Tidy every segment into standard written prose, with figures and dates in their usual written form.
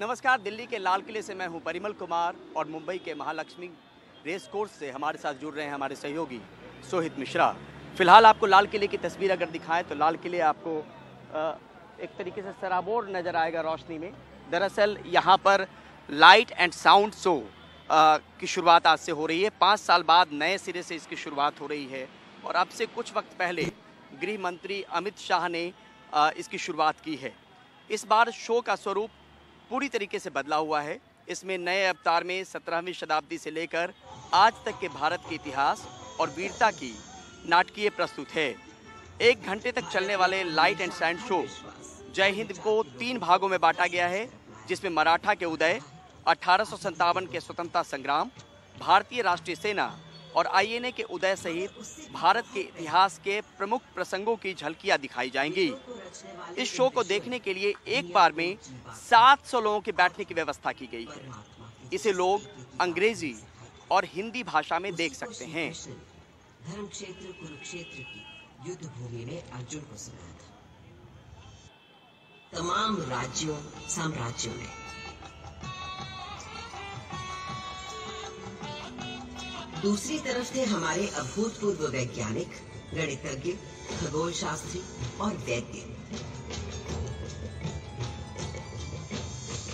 नमस्कार, दिल्ली के लाल किले से मैं हूं परिमल कुमार और मुंबई के महालक्ष्मी रेस कोर्स से हमारे साथ जुड़ रहे हैं हमारे सहयोगी सोहित मिश्रा। फिलहाल आपको लाल किले की तस्वीर अगर दिखाएं तो लाल किले आपको एक तरीके से सराबोर नज़र आएगा रोशनी में। दरअसल यहां पर लाइट एंड साउंड शो की शुरुआत आज से हो रही है। 5 साल बाद नए सिरे से इसकी शुरुआत हो रही है और अब से कुछ वक्त पहले गृह मंत्री अमित शाह ने इसकी शुरुआत की है। इस बार शो का स्वरूप पूरी तरीके से बदला हुआ है। इसमें नए अवतार में 17वीं शताब्दी से लेकर आज तक के भारत के इतिहास और वीरता की नाटकीय प्रस्तुत है। 1 घंटे तक चलने वाले लाइट एंड साउंड शो जय हिंद को 3 भागों में बांटा गया है, जिसमें मराठा के उदय, 1857 के स्वतंत्रता संग्राम, भारतीय राष्ट्रीय सेना और आईएनए के उदय सहित भारत के इतिहास के प्रमुख प्रसंगों की झलकियां दिखाई जाएंगी। इस शो को देखने के लिए एक बार में 700 लोगों के बैठने की व्यवस्था की गई है। इसे लोग अंग्रेजी और हिंदी भाषा में देख सकते हैं। धर्म क्षेत्र कुरुक्षेत्र की युद्ध भूमि में अर्जुन को सुनाया था। तमाम राज्यों साम्राज्यों ने दूसरी तरफ थे हमारे अभूतपूर्व वैज्ञानिक, गणितज्ञ, खगोल शास्त्री और वैद्य।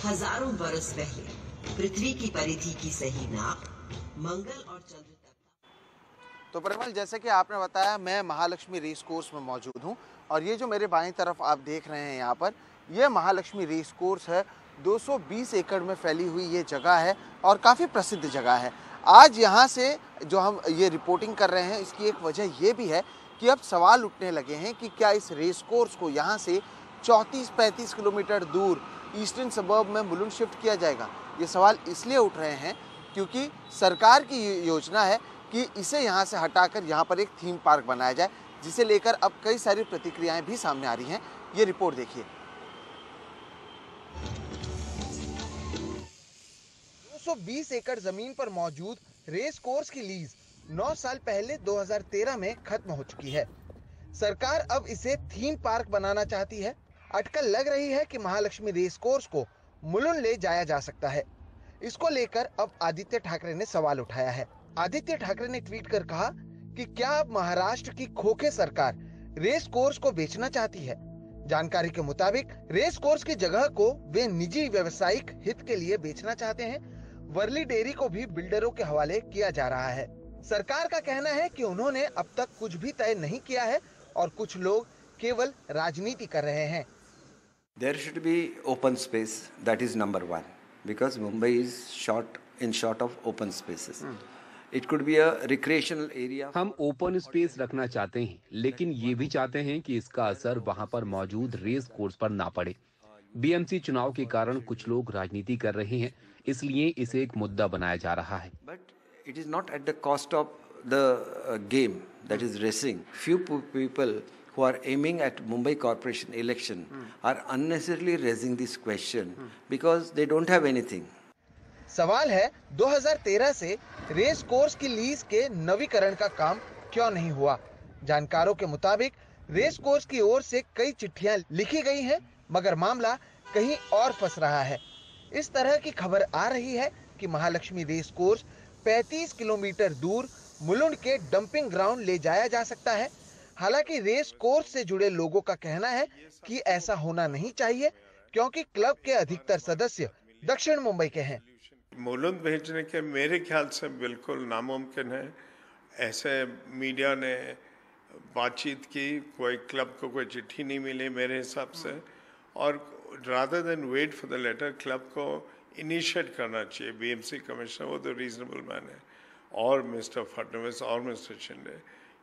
हजारों बरस पहले पृथ्वी की परिधि की सही नाप मंगल और चंद्र तक। तो परिमल, जैसे कि आपने बताया, मैं महालक्ष्मी रेस कोर्स में मौजूद हूं और ये जो मेरे बाईं तरफ आप देख रहे हैं यहाँ पर, ये महालक्ष्मी रेस कोर्स है। 220 एकड़ में फैली हुई ये जगह है और काफ़ी प्रसिद्ध जगह है। आज यहाँ से जो हम ये रिपोर्टिंग कर रहे हैं, इसकी एक वजह ये भी है कि अब सवाल उठने लगे हैं कि क्या इस रेस कोर्स को यहाँ से 34-35 किलोमीटर दूर ईस्टर्न सबर्ब में मुलुंड शिफ्ट किया जाएगा। ये सवाल इसलिए उठ रहे हैं क्योंकि सरकार की योजना है कि इसे यहाँ से हटाकर यहाँ पर एक थीम पार्क बनाया जाए, जिसे लेकर अब कई सारी प्रतिक्रियाएं भी सामने आ रही हैं। ये रिपोर्ट देखिए। 220 एकड़ जमीन पर मौजूद रेस कोर्स की लीज 9 साल पहले 2013 में खत्म हो चुकी है। सरकार अब इसे थीम पार्क बनाना चाहती है। अटकल लग रही है कि महालक्ष्मी रेस कोर्स को मुलुंड ले जाया जा सकता है। इसको लेकर अब आदित्य ठाकरे ने सवाल उठाया है। आदित्य ठाकरे ने ट्वीट कर कहा कि क्या अब महाराष्ट्र की खोखे सरकार रेस कोर्स को बेचना चाहती है। जानकारी के मुताबिक रेस कोर्स की जगह को वे निजी व्यवसायिक हित के लिए बेचना चाहते हैं। वर्ली डेयरी को भी बिल्डरों के हवाले किया जा रहा है। सरकार का कहना है कि उन्होंने अब तक कुछ भी तय नहीं किया है और कुछ लोग केवल राजनीति कर रहे हैं। There should be open space, that is number one, because Mumbai is short of open spaces. It could be a recreational area. हम ओपन स्पेस रखना चाहते हैं, लेकिन ये भी चाहते हैं कि इसका असर वहाँ पर मौजूद रेस कोर्स पर ना पड़े। बीएमसी चुनाव के कारण कुछ लोग राजनीति कर रहे हैं, इसलिए इसे एक मुद्दा बनाया जा रहा है। But it is not at the cost of the game, that is racing. Few people who are aiming at Mumbai Corporation election are unnecessarily raising this question because they don't have anything. सवाल है, 2013 से race course की lease के नवीकरण का काम क्यों नहीं हुआ। जानकारों के मुताबिक रेस कोर्स की ओर से कई चिट्ठियां लिखी गई हैं, मगर मामला कहीं और फंस रहा है। इस तरह की खबर आ रही है कि महालक्ष्मी रेस कोर्स 35 किलोमीटर दूर मुलुंड के डंपिंग ग्राउंड ले जाया जा सकता है। हालांकि रेस कोर्स से जुड़े लोगों का कहना है कि ऐसा होना नहीं चाहिए, क्योंकि क्लब के अधिकतर सदस्य दक्षिण मुंबई के हैं। मुलुंड भेजने के मेरे ख्याल से बिल्कुल नामुमकिन है। ऐसे मीडिया ने बातचीत की, कोई क्लब को कोई चिट्ठी नहीं मिली मेरे हिसाब से, और rather than wait for the letter, club को इनिशिएट करना चाहिए। बीएमसी कमिश्नर वो तो रीजनेबल मैन है, और मिस्टर फडणवीस और मिस्टर शिंदे,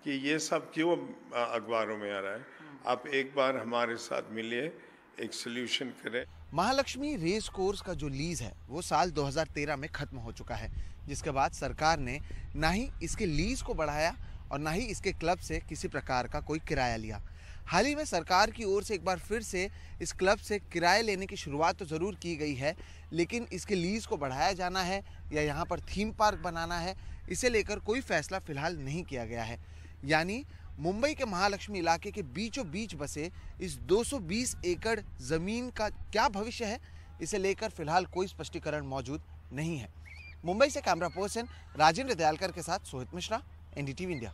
कि ये सब क्यों अखबारों में आ रहा है। आप एक बार हमारे साथ मिलिए, एक सोल्यूशन करें। महालक्ष्मी रेस कोर्स का जो लीज है वो साल 2013 में खत्म हो चुका है, जिसके बाद सरकार ने ना ही इसके लीज को बढ़ाया और ना ही इसके क्लब से किसी प्रकार का कोई किराया लिया। हाल ही में सरकार की ओर से एक बार फिर से इस क्लब से किराए लेने की शुरुआत तो ज़रूर की गई है, लेकिन इसके लीज को बढ़ाया जाना है या यहाँ पर थीम पार्क बनाना है, इसे लेकर कोई फैसला फिलहाल नहीं किया गया है। यानी मुंबई के महालक्ष्मी इलाके के बीचों बीच बसे इस 220 एकड़ ज़मीन का क्या भविष्य है, इसे लेकर फिलहाल कोई स्पष्टीकरण मौजूद नहीं है। मुंबई से कैमरा पर्सन राजेंद्र दयालकर के साथ सोहित मिश्रा, एनडीटीवी इंडिया।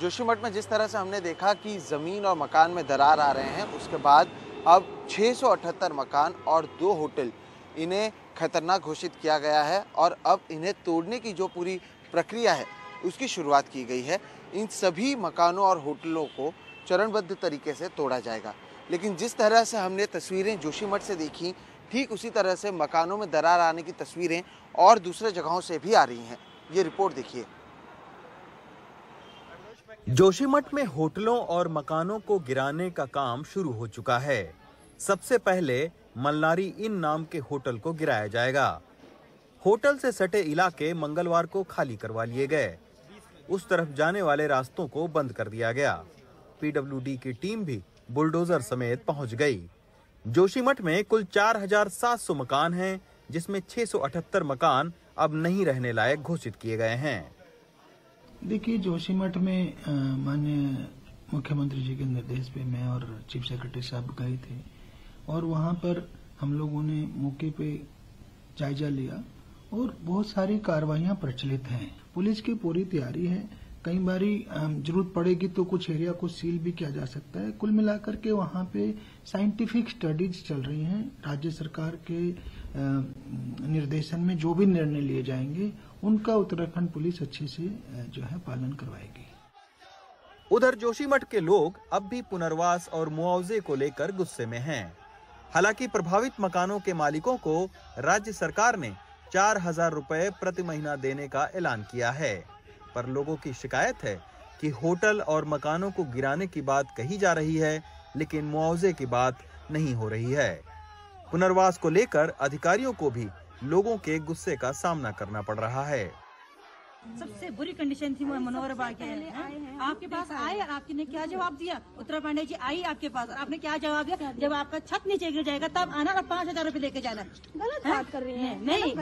जोशीमठ में जिस तरह से हमने देखा कि ज़मीन और मकान में दरार आ रहे हैं, उसके बाद अब 678 मकान और 2 होटल इन्हें खतरनाक घोषित किया गया है और अब इन्हें तोड़ने की जो पूरी प्रक्रिया है उसकी शुरुआत की गई है। इन सभी मकानों और होटलों को चरणबद्ध तरीके से तोड़ा जाएगा। लेकिन जिस तरह से हमने तस्वीरें जोशीमठ से देखी, ठीक उसी तरह से मकानों में दरार आने की तस्वीरें और दूसरे जगहों से भी आ रही हैं। ये रिपोर्ट देखिए। जोशीमठ में होटलों और मकानों को गिराने का काम शुरू हो चुका है। सबसे पहले मल्लारी इन नाम के होटल को गिराया जाएगा। होटल से सटे इलाके मंगलवार को खाली करवा लिए गए। उस तरफ जाने वाले रास्तों को बंद कर दिया गया। पीडब्ल्यूडी की टीम भी बुलडोजर समेत पहुंच गई। जोशीमठ में कुल 4700 मकान हैं, जिसमें 678 मकान अब नहीं रहने लायक घोषित किए गए हैं। देखिए, जोशीमठ में माननीय मुख्यमंत्री जी के निर्देश पे मैं और चीफ सेक्रेटरी साहब गए थे और वहां पर हम लोगों ने मौके पे जायजा लिया और बहुत सारी कार्रवाइयां प्रचलित हैं। पुलिस की पूरी तैयारी है। कई बारी जरूरत पड़ेगी तो कुछ एरिया को सील भी किया जा सकता है। कुल मिलाकर के वहां पे साइंटिफिक स्टडीज चल रही हैं। राज्य सरकार के निर्देशन में जो भी निर्णय लिए जाएंगे उनका उत्तराखंड पुलिस अच्छे से जो है पालन करवाएगी। उधर जोशीमठ के लोग अब भी पुनर्वास और मुआवजे को लेकर गुस्से में हैं। हालांकि प्रभावित मकानों के मालिकों को राज्य सरकार ने 4000 रुपए प्रति महीना देने का ऐलान किया है, पर लोगों की शिकायत है कि होटल और मकानों को गिराने की बात कही जा रही है, लेकिन मुआवजे की बात नहीं हो रही है। पुनर्वास को लेकर अधिकारियों को भी लोगों के गुस्से का सामना करना पड़ रहा है। सबसे बुरी कंडीशन थी वो मनोहर बाग के आपके पास आए, आपने क्या जवाब दिया? उत्तरा पांडे जी आई आपके पास, आपने क्या जवाब दिया? जब आपका छत नीचे गिर जाएगा तब आना और 5000 रुपए लेके जाना। गलत बात कर रही है। नहीं,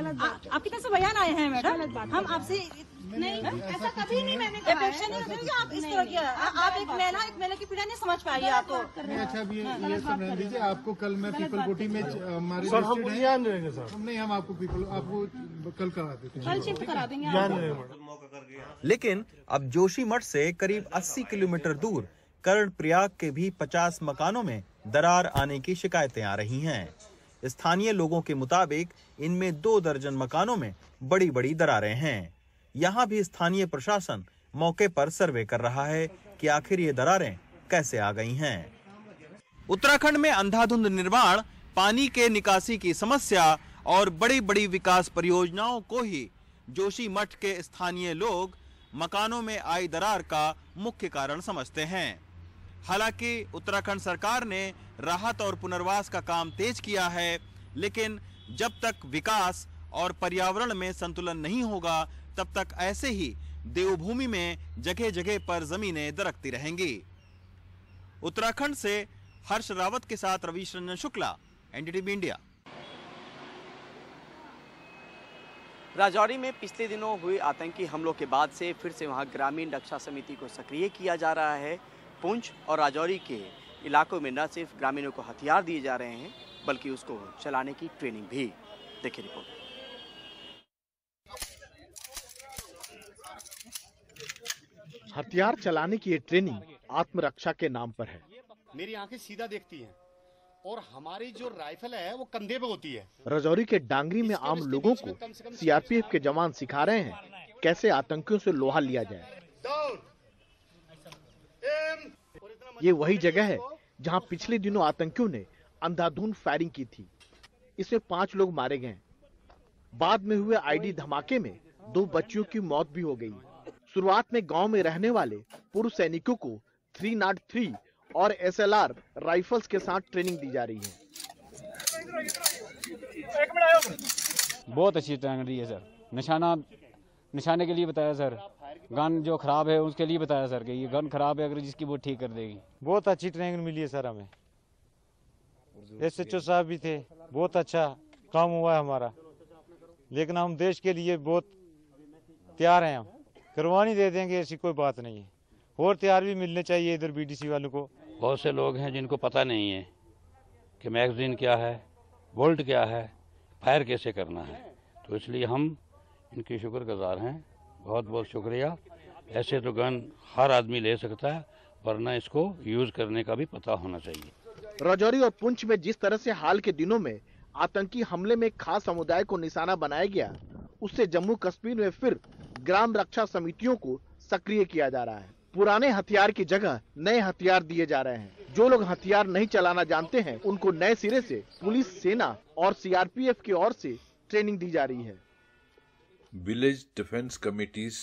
आपकी तरफ से बयान आए हैं मैडम, हम आपसे नहीं, ऐसा कभी नहीं मैंने कहा है। आप इस तरह की आप एक महिला की पीड़ा नहीं समझ पाई आपको। अच्छा, ये समझ लीजिए, आपको कल मैं पीपल कोटी में हमारे नहीं, हम आपको कल करा देते हैं, कल शिफ्ट करा देंगे। लेकिन अब जोशीमठ से करीब 80 किलोमीटर दूर कर्णप्रयाग के भी 50 मकानों में दरार आने की शिकायतें आ रही हैं। स्थानीय लोगों के मुताबिक इनमें 2 दर्जन मकानों में बड़ी बड़ी दरारें हैं। यहाँ भी स्थानीय प्रशासन मौके पर सर्वे कर रहा है कि आखिर ये दरारें कैसे आ गई हैं। उत्तराखंड में अंधाधुंध निर्माण, पानी के निकासी की समस्या और बड़ी बड़ी विकास परियोजनाओं को ही जोशीमठ के स्थानीय लोग मकानों में आई दरार का मुख्य कारण समझते हैं। हालांकि उत्तराखंड सरकार ने राहत और पुनर्वास का काम तेज किया है, लेकिन जब तक विकास और पर्यावरण में संतुलन नहीं होगा तब तक ऐसे ही देवभूमि में जगह जगह पर जमीनें दरकती रहेंगी। उत्तराखंड से हर्ष रावत के साथ रवीश रंजन शुक्ला, एनडीटीवी इंडिया। राजौरी में पिछले दिनों हुए आतंकी हमलों के बाद से फिर से वहां ग्रामीण रक्षा समिति को सक्रिय किया जा रहा है। पुंछ और राजौरी के इलाकों में न सिर्फ ग्रामीणों को हथियार दिए जा रहे हैं, बल्कि उसको चलाने की ट्रेनिंग भी। देखिए रिपोर्ट। हथियार चलाने की ये ट्रेनिंग आत्मरक्षा के नाम पर है। मेरी आंखें सीधा देखती हैं और हमारी जो राइफल है वो कंधे पे होती है। राजौरी के डांगरी में आम लोगों को सीआरपीएफ के जवान सिखा रहे हैं कैसे आतंकियों से लोहा लिया जाए। ये वही जगह है जहां पिछले दिनों आतंकियों ने अंधाधुंध फायरिंग की थी। इसमें 5 लोग मारे गए। बाद में हुए आईडी धमाके में 2 बच्चियों की मौत भी हो गई। शुरुआत में गांव में रहने वाले पूर्व सैनिकों को 303 और SLR राइफल्स के साथ ट्रेनिंग दी जा रही है। बहुत अच्छी ट्रेनिंग दी है सर। निशाने के लिए बताया सर। गन जो खराब है उसके लिए बताया सर कि ये गन खराब है, अगर जिसकी वो ठीक कर देगी। बहुत अच्छी ट्रेनिंग मिली है सर हमें। SHO साहब भी थे, बहुत अच्छा काम हुआ है हमारा। लेकिन हम देश के लिए बहुत तैयार हैं। हम कुर्बानी दे देंगे, ऐसी कोई बात नहीं है। और तैयार भी मिलने चाहिए इधर BDC वालों को। बहुत से लोग हैं जिनको पता नहीं है कि मैगजीन क्या है, बोल्ट क्या है, फायर कैसे करना है। तो इसलिए हम इनके शुक्रगुजार हैं, बहुत बहुत शुक्रिया। ऐसे तो गन हर आदमी ले सकता है, वरना इसको यूज करने का भी पता होना चाहिए। राजौरी और पुंछ में जिस तरह से हाल के दिनों में आतंकी हमले में एक खास समुदाय को निशाना बनाया गया, उससे जम्मू कश्मीर में फिर ग्राम रक्षा समितियों को सक्रिय किया जा रहा है। पुराने हथियार की जगह नए हथियार दिए जा रहे हैं। जो लोग हथियार नहीं चलाना जानते हैं, उनको नए सिरे से पुलिस, सेना और सीआरपीएफ की ओर से ट्रेनिंग दी जा रही है। विलेज डिफेंस कमिटीज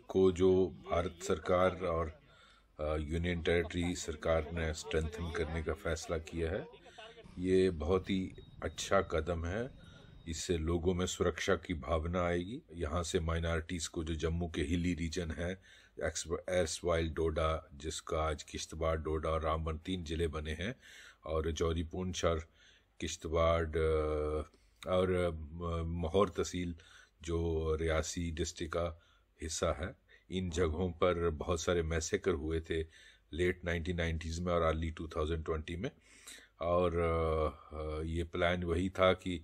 को जो भारत सरकार और यूनियन टेरिटरी सरकार ने स्ट्रेंथन करने का फैसला किया है, ये बहुत ही अच्छा कदम है। इससे लोगों में सुरक्षा की भावना आएगी। यहाँ से माइनॉरिटीज़ को, जो जम्मू के हिली रीजन है, एर्सवाइल डोडा, जिसका आज किश्तवाड़, डोडा और रामबन 3 जिले बने हैं, और राजौरी, पुंछ और किश्तवाड़ और माहौर तहसील जो रियासी डिस्ट्रिक्ट का हिस्सा है, इन जगहों पर बहुत सारे मैसेकर हुए थे लेट 1990s में और अर्ली 2020 में। और ये प्लान वही था कि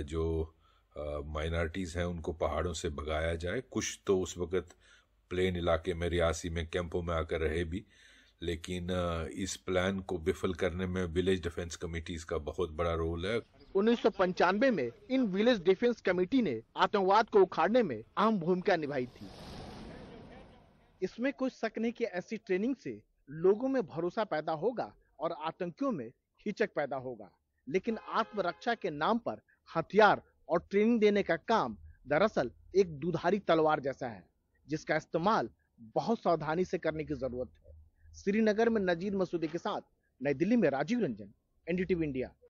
जो माइनॉरिटीज़ हैं उनको पहाड़ों से भगाया जाए। कुछ तो उस वक़्त प्लेन इलाके में, रियासी में कैंपों में आकर रहे भी, लेकिन इस प्लान को विफल करने में विलेज डिफेंस कमिटीज़ का बहुत बड़ा रोल है। 1995 में इन विलेज डिफेंस कमेटी ने आतंकवाद को उखाड़ने में अहम भूमिका निभाई थी। इसमें कोई शक नहीं कि ऐसी ट्रेनिंग से लोगों में भरोसा पैदा होगा और आतंकियों में हिचक पैदा होगा। लेकिन आत्मरक्षा के नाम पर हथियार और ट्रेनिंग देने का काम दरअसल एक दुधारी तलवार जैसा है, जिसका इस्तेमाल बहुत सावधानी से करने की जरूरत है। श्रीनगर में नजीर मसूदी के साथ नई दिल्ली में राजीव रंजन, एनडीटीवी इंडिया।